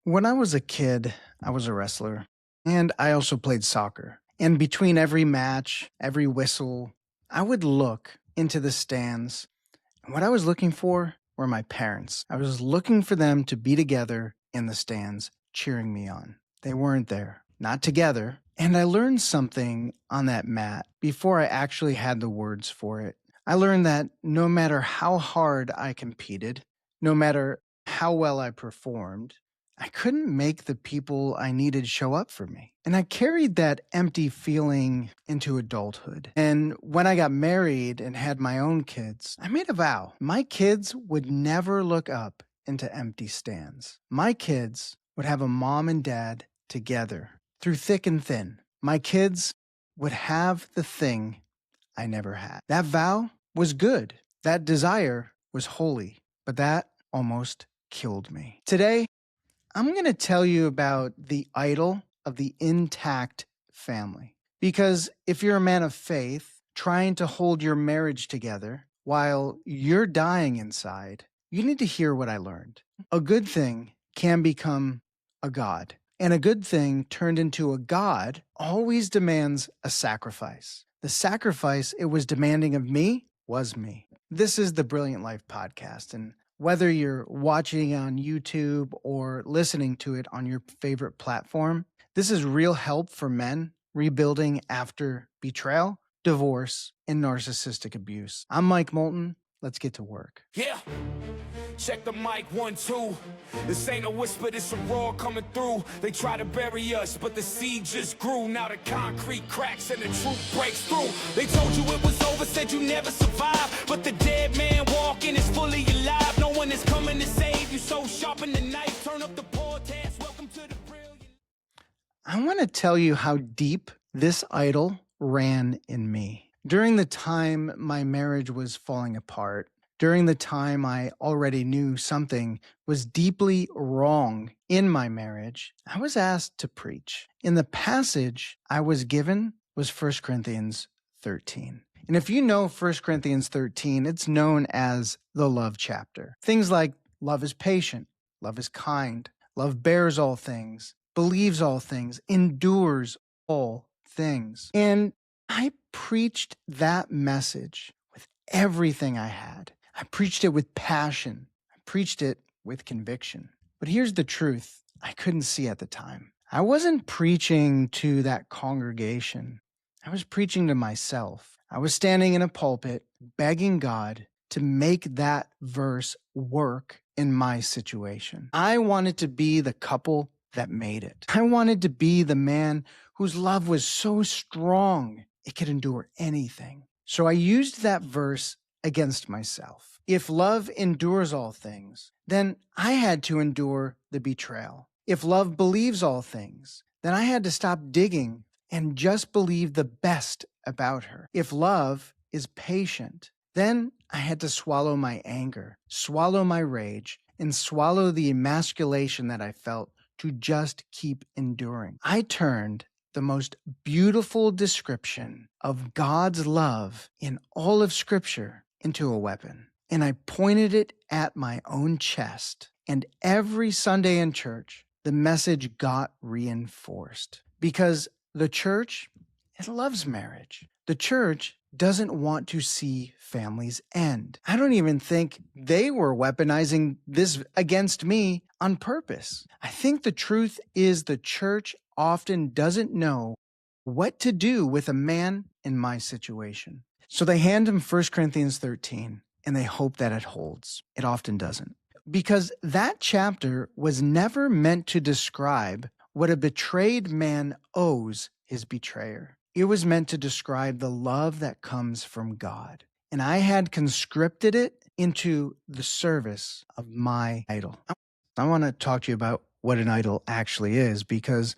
When I was a kid, I was a wrestler, and I also played soccer. And between every match, every whistle, I would look into the stands. And what I was looking for were my parents. I was looking for them to be together in the stands, cheering me on. They weren't there, not together. And I learned something on that mat before I actually had the words for it. I learned that no matter how hard I competed, no matter how well I performed, I couldn't make the people I needed show up for me. And I carried that empty feeling into adulthood. And when I got married and had my own kids, I made a vow. My kids would never look up into empty stands. My kids would have a mom and dad together through thick and thin. My kids would have the thing I never had. That vow was good. That desire was holy. But that almost killed me. Today, I'm going to tell you about the idol of the intact family. Because if you're a man of faith trying to hold your marriage together while you're dying inside, you need to hear what I learned. A good thing can become a god, and a good thing turned into a god always demands a sacrifice. The sacrifice it was demanding of me was me. This is the Brilliant Life podcast, and whether you're watching on YouTube or listening to it on your favorite platform, this is real help for men rebuilding after betrayal, divorce, and narcissistic abuse. I'm Mike Moulton. Let's get to work. Yeah. Check the mic, 1, 2. This ain't a whisper, this a roar coming through. They try to bury us, but the seed just grew. Now the concrete cracks and the truth breaks through. They told you it was over, said you never survive. But the dead man walking is fully alive. No one is coming to save you, so sharpen the knife. Turn up the podcast, welcome to the brilliant. I want to tell you how deep this idol ran in me. During the time my marriage was falling apart, during the time I already knew something was deeply wrong in my marriage, I was asked to preach. And the passage I was given was 1 Corinthians 13. And if you know 1 Corinthians 13, it's known as the love chapter. Things like love is patient, love is kind, love bears all things, believes all things, endures all things. And I preached that message with everything I had. I preached it with passion. I preached it with conviction. But here's the truth I couldn't see at the time. I wasn't preaching to that congregation. I was preaching to myself. I was standing in a pulpit begging God to make that verse work in my situation. I wanted to be the couple that made it. I wanted to be the man whose love was so strong it could endure anything. So I used that verse against myself. If love endures all things, then I had to endure the betrayal. If love believes all things, then I had to stop digging and just believe the best about her. If love is patient, then I had to swallow my anger, swallow my rage, and swallow the emasculation that I felt to just keep enduring. I turned the most beautiful description of God's love in all of Scripture into a weapon. And I pointed it at my own chest. And every Sunday in church, the message got reinforced. Because the church, it loves marriage. The church doesn't want to see families end. I don't even think they were weaponizing this against me on purpose. I think the truth is the church often doesn't know what to do with a man in my situation. So they hand him 1 Corinthians 13 and they hope that it holds. It often doesn't. Because that chapter was never meant to describe what a betrayed man owes his betrayer. It was meant to describe the love that comes from God. And I had conscripted it into the service of my idol. I want to talk to you about what an idol actually is, because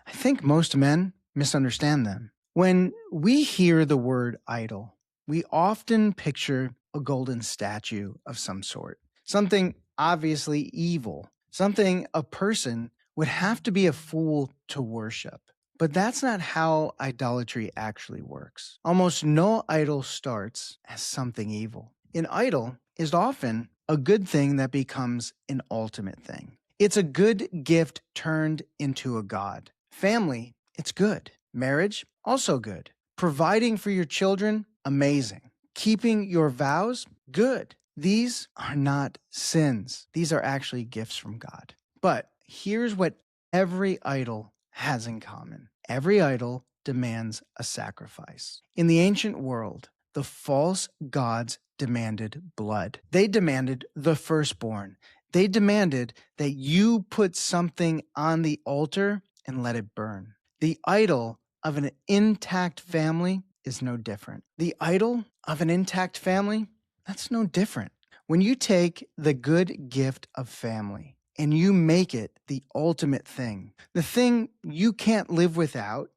I think most men misunderstand them. When we hear the word idol, we often picture a golden statue of some sort, something obviously evil, something a person would have to be a fool to worship. But that's not how idolatry actually works. Almost no idol starts as something evil. An idol is often a good thing that becomes an ultimate thing. It's a good gift turned into a god. Family, it's good. Marriage, also good. Providing for your children, amazing. Keeping your vows, good. These are not sins. These are actually gifts from God. But here's what every idol has in common. Every idol demands a sacrifice. In the ancient world, the false gods demanded blood. They demanded the firstborn. They demanded that you put something on the altar and let it burn. The idol of an intact family is no different. The idol of an intact family, that's no different. When you take the good gift of family and you make it the ultimate thing, the thing you can't live without,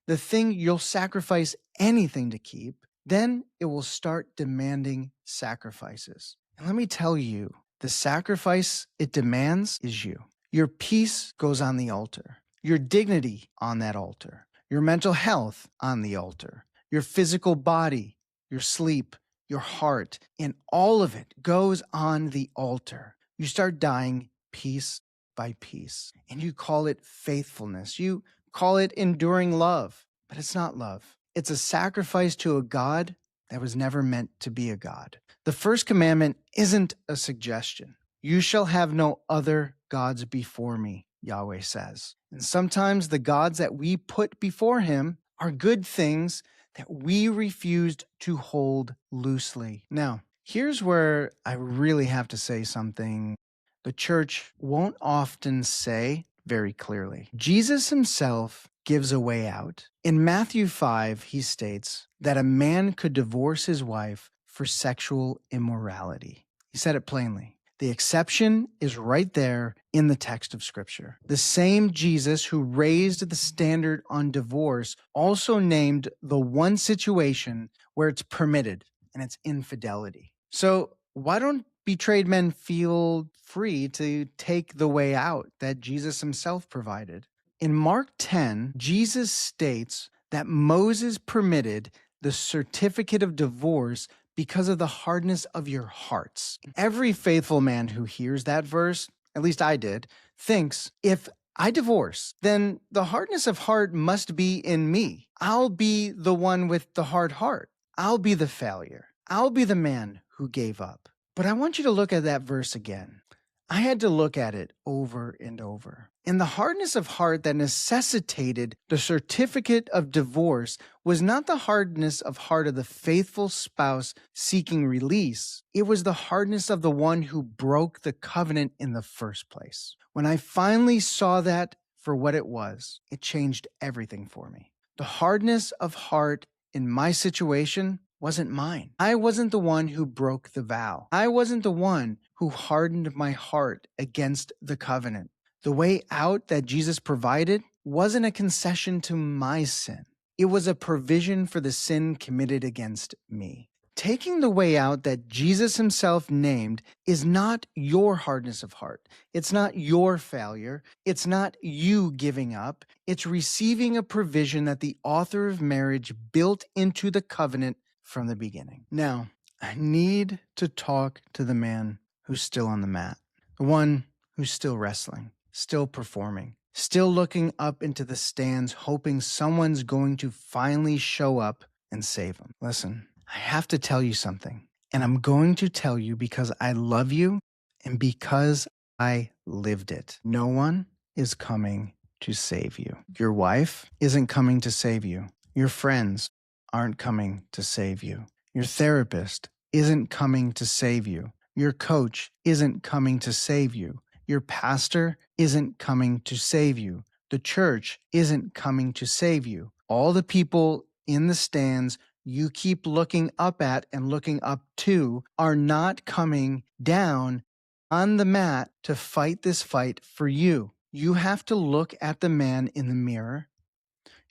the thing you'll sacrifice anything to keep, then it will start demanding sacrifices. And let me tell you, the sacrifice it demands is you. Your peace goes on the altar, your dignity on that altar, your mental health on the altar, your physical body, your sleep, your heart, and all of it goes on the altar. You start dying piece by piece, and you call it faithfulness. You call it enduring love, but it's not love. It's a sacrifice to a God that was never meant to be a God. The first commandment isn't a suggestion. You shall have no other gods before me, Yahweh says. And sometimes the gods that we put before him are good things that we refused to hold loosely. Now, here's where I really have to say something the church won't often say very clearly. Jesus himself gives a way out. In Matthew 5, he states that a man could divorce his wife for sexual immorality. He said it plainly. The exception is right there in the text of Scripture. The same Jesus who raised the standard on divorce also named the one situation where it's permitted, and it's infidelity. So why don't betrayed men feel free to take the way out that Jesus himself provided? In Mark 10, Jesus states that Moses permitted the certificate of divorce because of the hardness of your hearts. Every faithful man who hears that verse, at least I did, thinks if I divorce, then the hardness of heart must be in me. I'll be the one with the hard heart. I'll be the failure. I'll be the man who gave up. But I want you to look at that verse again. I had to look at it over and over. And the hardness of heart that necessitated the certificate of divorce was not the hardness of heart of the faithful spouse seeking release. It was the hardness of the one who broke the covenant in the first place. When I finally saw that for what it was, it changed everything for me. The hardness of heart in my situation wasn't mine. I wasn't the one who broke the vow. I wasn't the one who hardened my heart against the covenant. The way out that Jesus provided wasn't a concession to my sin. It was a provision for the sin committed against me. Taking the way out that Jesus himself named is not your hardness of heart. It's not your failure. It's not you giving up. It's receiving a provision that the author of marriage built into the covenant from the beginning. Now, I need to talk to the man who's still on the mat, the one who's still wrestling, still performing, still looking up into the stands, hoping someone's going to finally show up and save him. Listen, I have to tell you something, and I'm going to tell you because I love you and because I lived it. No one is coming to save you. Your wife isn't coming to save you. Your friends aren't coming to save you. Your therapist isn't coming to save you. Your coach isn't coming to save you. Your pastor isn't coming to save you. The church isn't coming to save you. All the people in the stands you keep looking up at and looking up to are not coming down on the mat to fight this fight for you. You have to look at the man in the mirror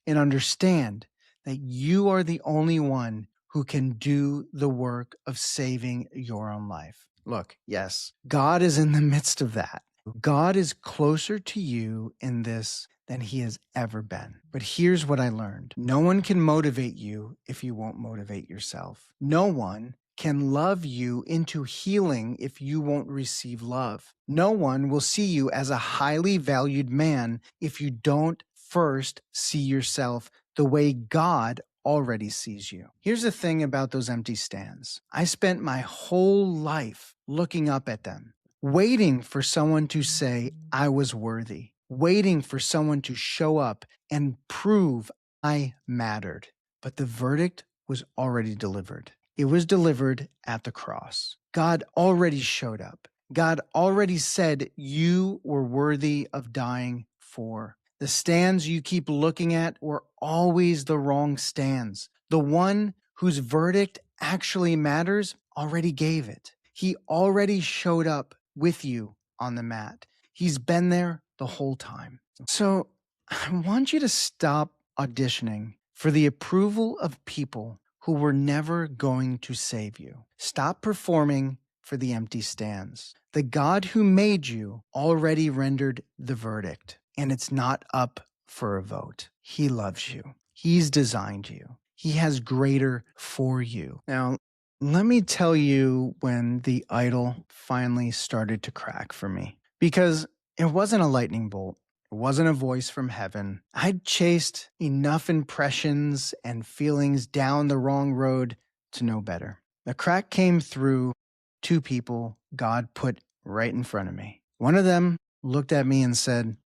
and understand that you are the only one who can do the work of saving your own life. Look, yes, God is in the midst of that. God is closer to you in this than he has ever been. But here's what I learned. No one can motivate you if you won't motivate yourself. No one can love you into healing if you won't receive love. No one will see you as a highly valued man if you don't first see yourself the way God already sees you. Here's the thing about those empty stands. I spent my whole life looking up at them, waiting for someone to say I was worthy, waiting for someone to show up and prove I mattered. But the verdict was already delivered. It was delivered at the cross. God already showed up. God already said you were worthy of dying for. The stands you keep looking at were always the wrong stands. The one whose verdict actually matters already gave it. He already showed up with you on the mat. He's been there the whole time. So I want you to stop auditioning for the approval of people who were never going to save you. Stop performing for the empty stands. The God who made you already rendered the verdict, and it's not up for a vote. He loves you. He's designed you. He has greater for you. Now, let me tell you when the idol finally started to crack for me, because it wasn't a lightning bolt. It wasn't a voice from heaven. I'd chased enough impressions and feelings down the wrong road to know better. The crack came through two people God put right in front of me. One of them looked at me and said,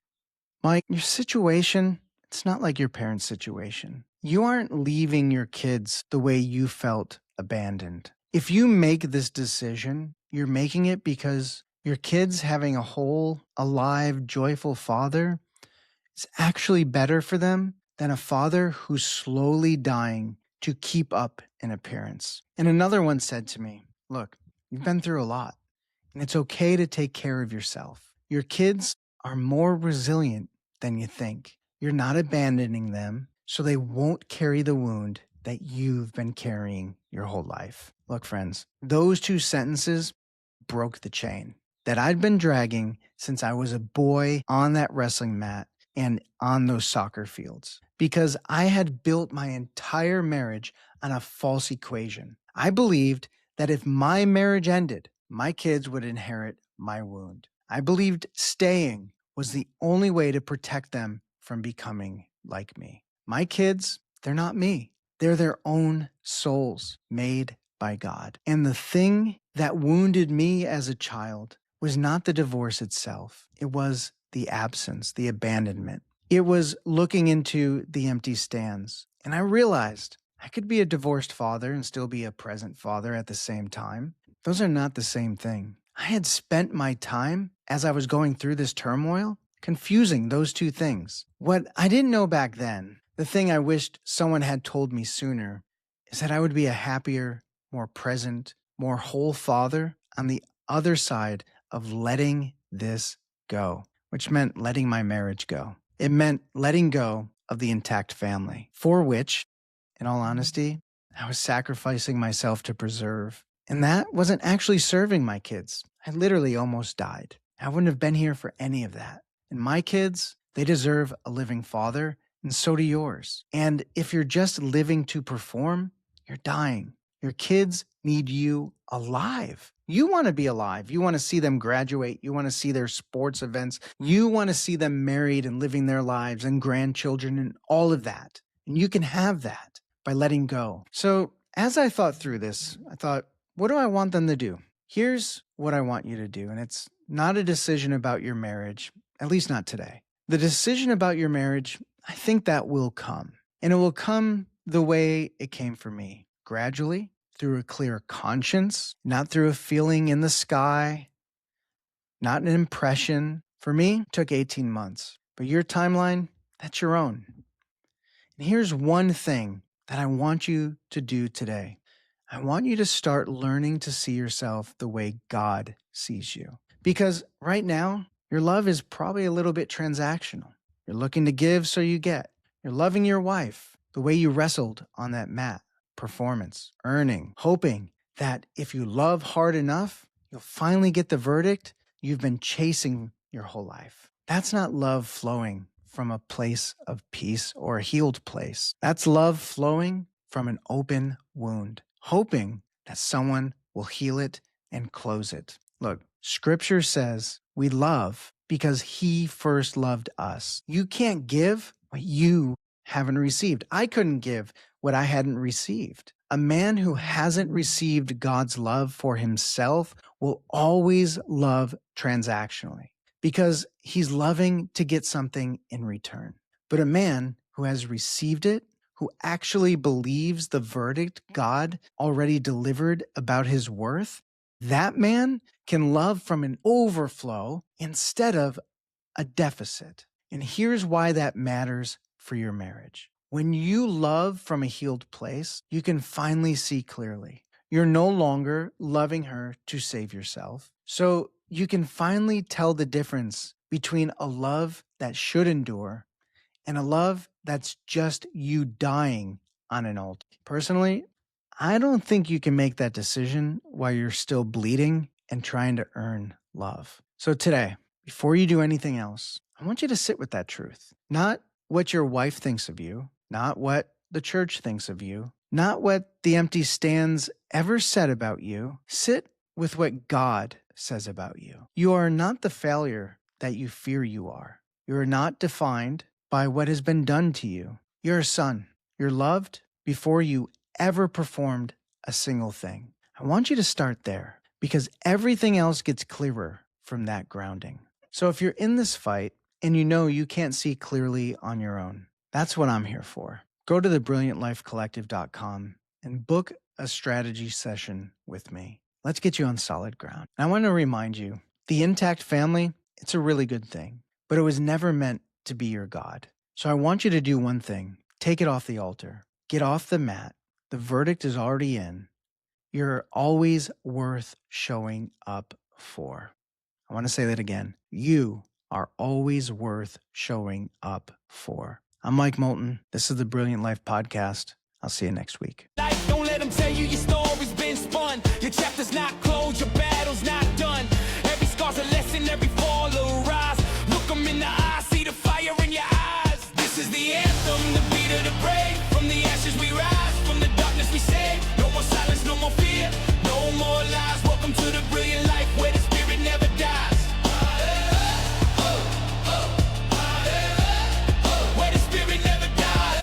Mike, your situation, it's not like your parents' situation. You aren't leaving your kids the way you felt abandoned. If you make this decision, you're making it because your kids having a whole, alive, joyful father is actually better for them than a father who's slowly dying to keep up an appearance. And another one said to me, look, you've been through a lot, and it's okay to take care of yourself. Your kids are more resilient than you think. You're not abandoning them, so they won't carry the wound that you've been carrying your whole life. Look, friends, those two sentences broke the chain that I'd been dragging since I was a boy on that wrestling mat and on those soccer fields, because I had built my entire marriage on a false equation. I believed that if my marriage ended, my kids would inherit my wound. I believed staying was the only way to protect them from becoming like me. My kids, they're not me. They're their own souls made by God. And the thing that wounded me as a child was not the divorce itself. It was the absence, the abandonment. It was looking into the empty stands. And I realized I could be a divorced father and still be a present father at the same time. Those are not the same thing. I had spent my time as I was going through this turmoil confusing those two things. What I didn't know back then, the thing I wished someone had told me sooner, is that I would be a happier, more present, more whole father on the other side of letting this go, which meant letting my marriage go. It meant letting go of the intact family, for which, in all honesty, I was sacrificing myself to preserve. And that wasn't actually serving my kids. I literally almost died. I wouldn't have been here for any of that. And my kids, they deserve a living father, and so do yours. And if you're just living to perform, you're dying. Your kids need you alive. You want to be alive. You want to see them graduate. You want to see their sports events. You want to see them married and living their lives and grandchildren and all of that. And you can have that by letting go. So as I thought through this, I thought, what do I want them to do? Here's what I want you to do. And it's not a decision about your marriage, at least not today. The decision about your marriage, I think that will come. And it will come the way it came for me, gradually, through a clear conscience, not through a feeling in the sky, not an impression. For me, it took 18 months. But your timeline, that's your own. And here's one thing that I want you to do today. I want you to start learning to see yourself the way God sees you. Because right now, your love is probably a little bit transactional. You're looking to give so you get. You're loving your wife the way you wrestled on that mat. Performance, earning, hoping that if you love hard enough, you'll finally get the verdict you've been chasing your whole life. That's not love flowing from a place of peace or a healed place. That's love flowing from an open wound, hoping that someone will heal it and close it. Look, scripture says we love because he first loved us. You can't give what you haven't received. I couldn't give what I hadn't received. A man who hasn't received God's love for himself will always love transactionally because he's loving to get something in return. But a man who has received it, who actually believes the verdict God already delivered about his worth, that man can love from an overflow instead of a deficit. And here's why that matters for your marriage. When you love from a healed place, you can finally see clearly. You're no longer loving her to save yourself. So you can finally tell the difference between a love that should endure and a love that's just you dying on an altar. Personally, I don't think you can make that decision while you're still bleeding and trying to earn love. So today, before you do anything else, I want you to sit with that truth. Not what your wife thinks of you, not what the church thinks of you, not what the empty stands ever said about you. Sit with what God says about you. You are not the failure that you fear you are. You are not defined by what has been done to you. You're a son. You're loved before you ever performed a single thing. I want you to start there because everything else gets clearer from that grounding. So if you're in this fight and you know you can't see clearly on your own, that's what I'm here for. Go to thebrilliantlifecollective.com and book a strategy session with me. Let's get you on solid ground. And I want to remind you, the intact family, it's a really good thing, but it was never meant to be your God. So I want you to do one thing. Take it off the altar. Get off the mat. The verdict is already in. You're always worth showing up for. I want to say that again. You are always worth showing up for. I'm Mike Moulton. This is the Brilliant Life Podcast. I'll see you next week. Don't let them tell you